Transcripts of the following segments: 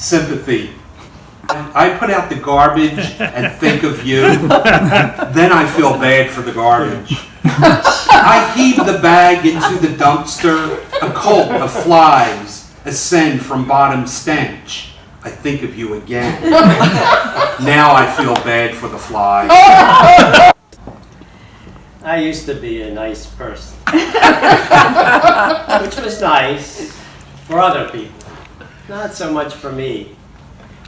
sympathy. I put out the garbage and think of you, then I feel bad for the garbage. I heave the bag into the dumpster, a cult of flies ascend from bottom stench. I think of you again. Now I feel bad for the flies. I used to be a nice person, which was nice for other people, not so much for me.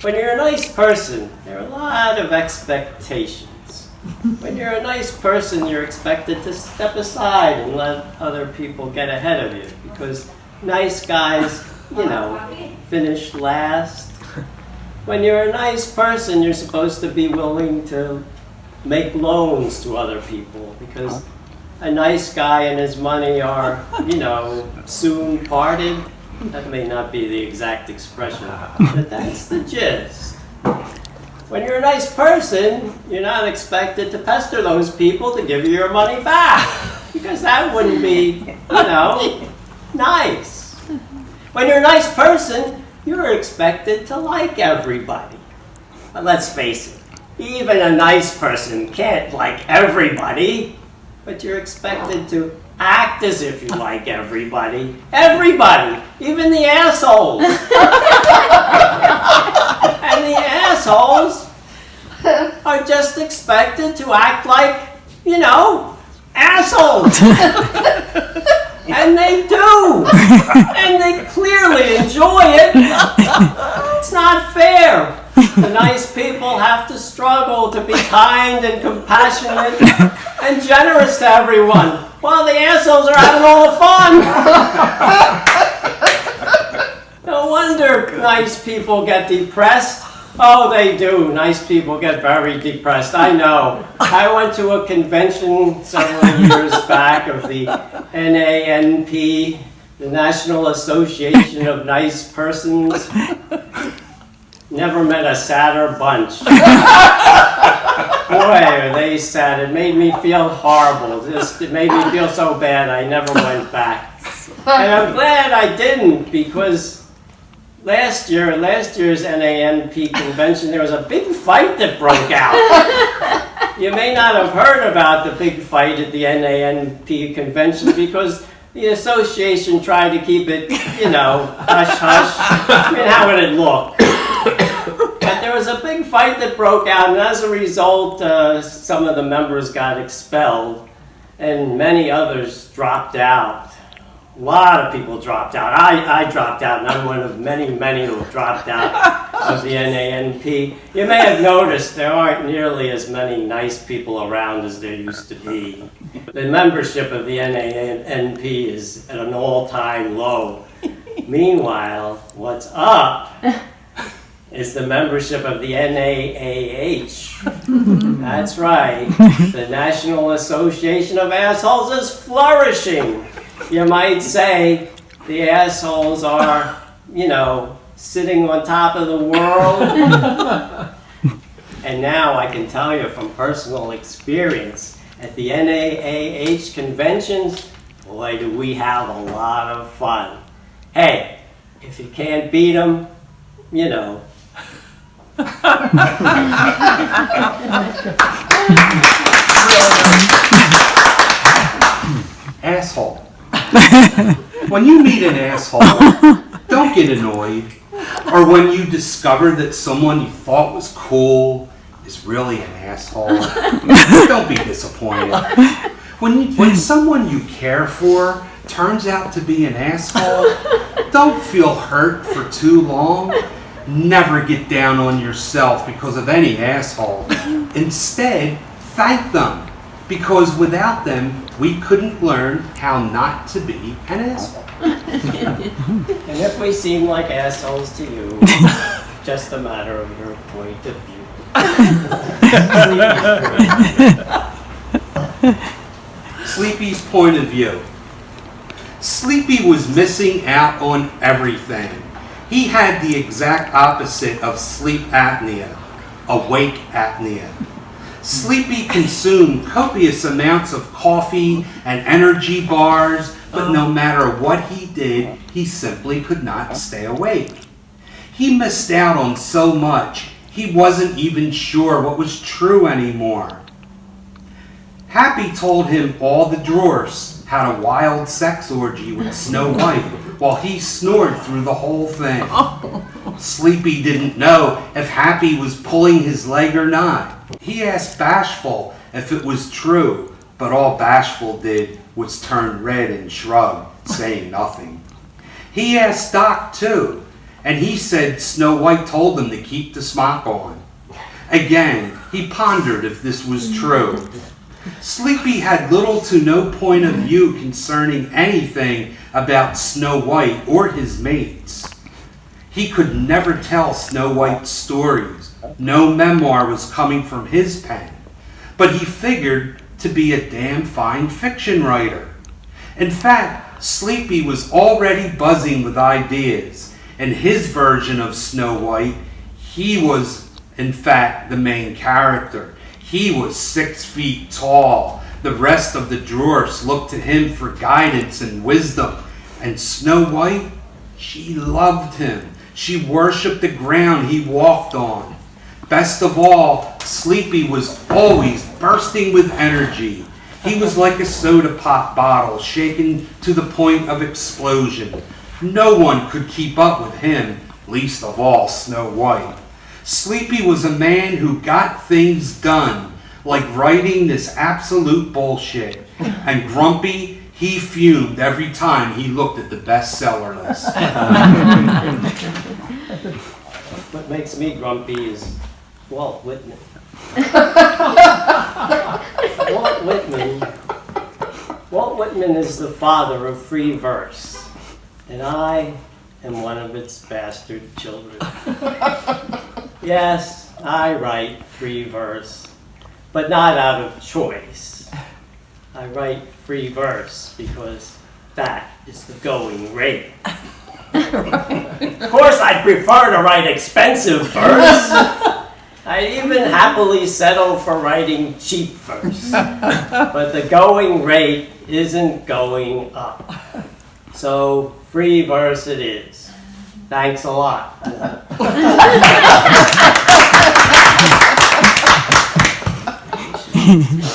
When you're a nice person, there are a lot of expectations. When you're a nice person, you're expected to step aside and let other people get ahead of you, because nice guys, finish last. When you're a nice person, you're supposed to be willing to make loans to other people, because a nice guy and his money are, soon parted. That may not be the exact expression, but that's the gist. When you're a nice person, you're not expected to pester those people to give you your money back, because that wouldn't be, nice. When you're a nice person, you're expected to like everybody. But let's face it, even a nice person can't like everybody, but you're expected to act as if you like everybody. Everybody, even the assholes. And the assholes are just expected to act like, assholes. And they do. And they clearly enjoy it. It's not fair. The nice people have to struggle to be kind and compassionate and generous to everyone, while the assholes are having all the fun. No wonder nice people get depressed. Oh, they do. Nice people get very depressed. I know. I went to a convention several years back of the NANP, the National Association of Nice Persons. Never met a sadder bunch. Boy, are they sad. It made me feel horrible. It made me feel so bad I never went back. And I'm glad I didn't, because last year's NANP convention, there was a big fight that broke out. You may not have heard about the big fight at the NANP convention, because the association tried to keep it, hush-hush. I mean, how would it look? But there was a big fight that broke out, and as a result, some of the members got expelled, and many others dropped out. A lot of people dropped out. I dropped out, and I'm one of many who dropped out of the NANP. You may have noticed there aren't nearly as many nice people around as there used to be. The membership of the NANP is at an all-time low. Meanwhile, what's up is the membership of the NAAH. That's right. The National Association of Assholes is flourishing. You might say the assholes are, sitting on top of the world. And now I can tell you from personal experience, at the NAAH conventions, boy, do we have a lot of fun. Hey, if you can't beat them, Asshole. When you meet an asshole, don't get annoyed. Or when you discover that someone you thought was cool is really an asshole, don't be disappointed. When someone you care for turns out to be an asshole, don't feel hurt for too long. Never get down on yourself because of any asshole. Instead, thank them, because without them, we couldn't learn how not to be an asshole. And if we seem like assholes to you, just a matter of your point of view. Sleepy's point of view. Sleepy was missing out on everything. He had the exact opposite of sleep apnea, awake apnea. Sleepy consumed copious amounts of coffee and energy bars, but no matter what he did, he simply could not stay awake. He missed out on so much, he wasn't even sure what was true anymore. Happy told him all the drawers had a wild sex orgy with Snow White while he snored through the whole thing. Sleepy didn't know if Happy was pulling his leg or not. He asked Bashful if it was true, but all Bashful did was turn red and shrug, saying nothing. He asked Doc too, and he said Snow White told him to keep the smock on. Again, he pondered if this was true. Sleepy had little to no point of view concerning anything about Snow White or his mates. He could never tell Snow White's stories. No memoir was coming from his pen. But he figured to be a damn fine fiction writer. In fact, Sleepy was already buzzing with ideas. In his version of Snow White, he was, in fact, the main character. He was 6 feet tall. The rest of the drawers looked to him for guidance and wisdom. And Snow White, she loved him. She worshipped the ground he walked on. Best of all, Sleepy was always bursting with energy. He was like a soda pop bottle shaken to the point of explosion. No one could keep up with him, least of all Snow White. Sleepy was a man who got things done, like writing this absolute bullshit. And Grumpy, he fumed every time he looked at the bestseller list. What makes me grumpy is Walt Whitman. Walt Whitman is the father of free verse, and I am one of its bastard children. Yes, I write free verse, but not out of choice. I write free verse because that is the going rate. Of course, I prefer to write expensive verse. I even happily settle for writing cheap verse. But the going rate isn't going up. So free verse it is. Thanks a lot.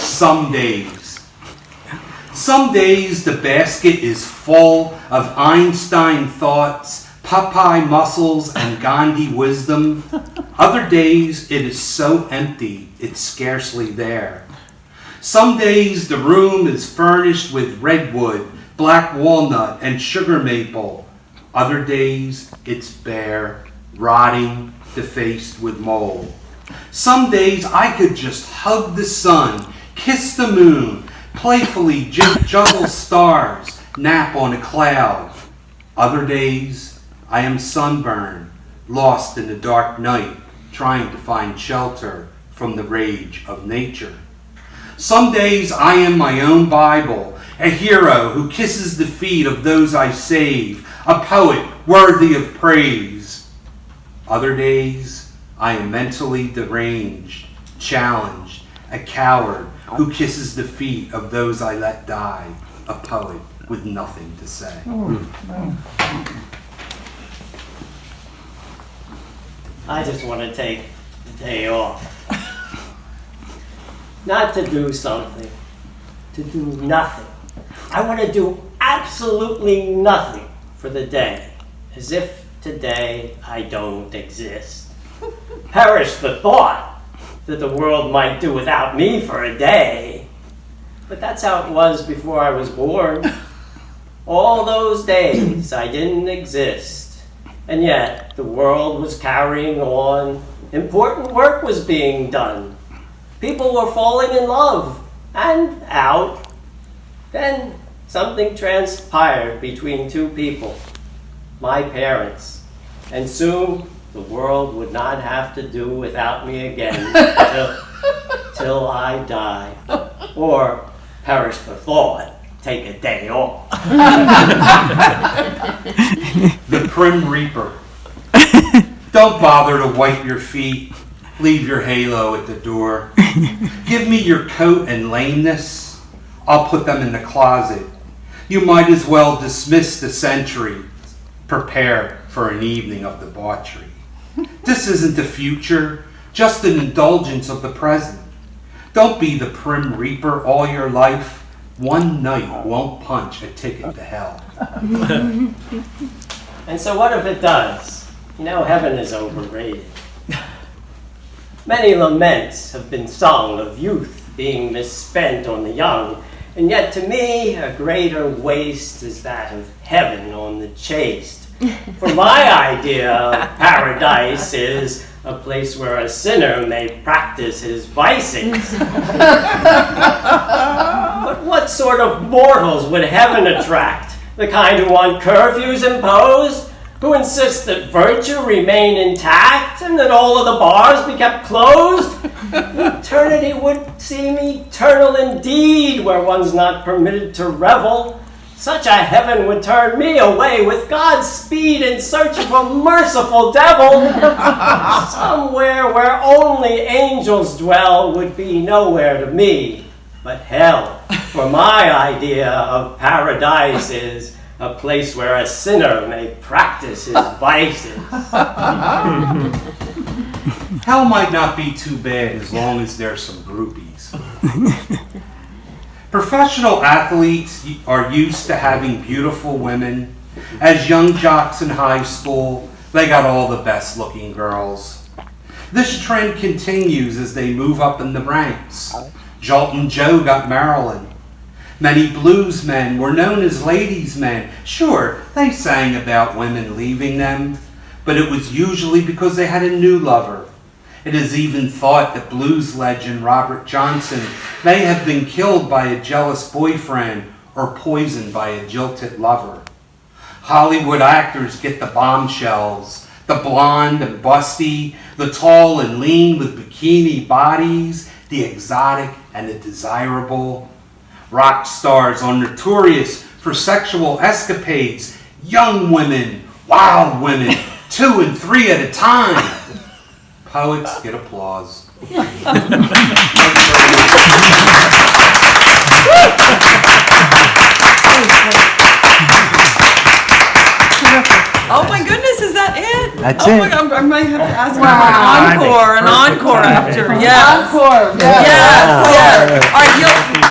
Some days the basket is full of Einstein thoughts, Popeye muscles, and Gandhi wisdom. Other days it is so empty it's scarcely there. Some days the room is furnished with redwood, black walnut, and sugar maple. Other days it's bare, rotting, defaced with mold. Some days I could just hug the sun, kiss the moon, playfully juggle stars, nap on a cloud. Other days I am sunburned, lost in the dark night, trying to find shelter from the rage of nature. Some days I am my own Bible, a hero who kisses the feet of those I save, a poet worthy of praise. Other days I am mentally deranged, challenged, a coward who kisses the feet of those I let die, a poet with nothing to say. I just want to take the day off. Not to do something, to do nothing. I want to do absolutely nothing for the day, as if today I don't exist. Perish the thought that the world might do without me for a day. But that's how it was before I was born. All those days I didn't exist, and yet the world was carrying on. Important work was being done. People were falling in love and out. Then something transpired between two people, my parents, and soon the world would not have to do without me again till I die, or perish the thought, take a day off. The Prim Reaper. Don't bother to wipe your feet. Leave your halo at the door. Give me your coat and lameness. I'll put them in the closet. You might as well dismiss the century. Prepare for an evening of debauchery. This isn't the future, just an indulgence of the present. Don't be the prim reaper all your life. One night won't punch a ticket to hell. And so what if it does? You know, heaven is overrated. Many laments have been sung of youth being misspent on the young, and yet to me a greater waste is that of heaven on the chaste. For my idea of paradise is a place where a sinner may practice his vices. But what sort of mortals would heaven attract? The kind who want curfews imposed? Who insist that virtue remain intact and that all of the bars be kept closed? Eternity would seem eternal indeed, where one's not permitted to revel. Such a heaven would turn me away with God's speed in search of a merciful devil. Somewhere where only angels dwell would be nowhere to me but hell. For my idea of paradise is a place where a sinner may practice his vices. Hell might not be too bad as long as there's some groupies. Professional athletes are used to having beautiful women. As young jocks in high school, they got all the best looking girls. This trend continues as they move up in the ranks. Joltin' Joe got Marilyn. Many blues men were known as ladies' men. Sure, they sang about women leaving them, but it was usually because they had a new lover. It is even thought that blues legend Robert Johnson may have been killed by a jealous boyfriend or poisoned by a jilted lover. Hollywood actors get the bombshells, the blonde and busty, the tall and lean with bikini bodies, the exotic and the desirable. Rock stars are notorious for sexual escapades. Young women, wild women, 2 and 3 at a time. Poets get applause. Oh my goodness, is that it? That's oh it. My God, I might have to ask for an encore after. Yes. Encore. Yes. Yes. All right, you'll